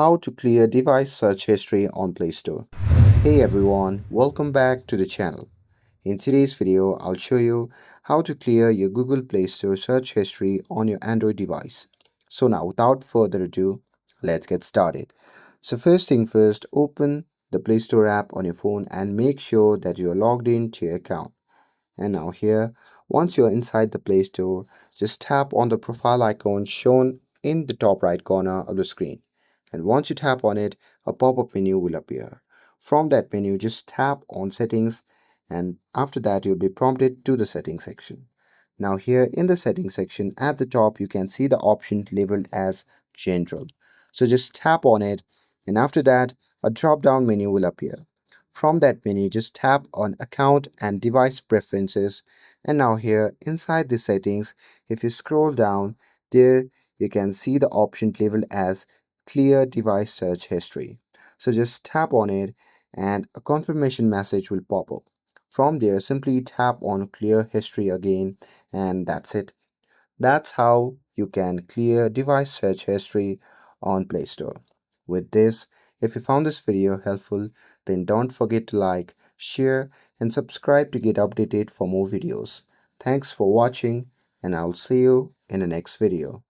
How to clear device search history on Play Store. Hey everyone, welcome back to the channel. In today's video, I'll show you how to clear your Google Play Store search history on your Android device. So now without further ado, let's get started. So first thing first, open the Play Store app on your phone and make sure that you're logged in to your account. And now here, once you're inside the Play Store, just tap on the profile icon shown in the top right corner of the screen. And once you tap on it, a pop-up menu will appear. From that menu, just tap on settings, and after that you'll be prompted to the settings section. Now here in the settings section at the top, you can see the option labeled as general. So just tap on it, and after that a drop down menu will appear. From that menu, just tap on account and device preferences. And now here inside the settings, if you scroll down, there you can see the option labeled as clear device search history. So just tap on it and a confirmation message will pop up. From there, simply tap on clear history again, and that's it. That's how you can clear device search history on Play Store. With this, if you found this video helpful, then don't forget to like, share, and subscribe to get updated for more videos. Thanks for watching, and I'll see you in the next video.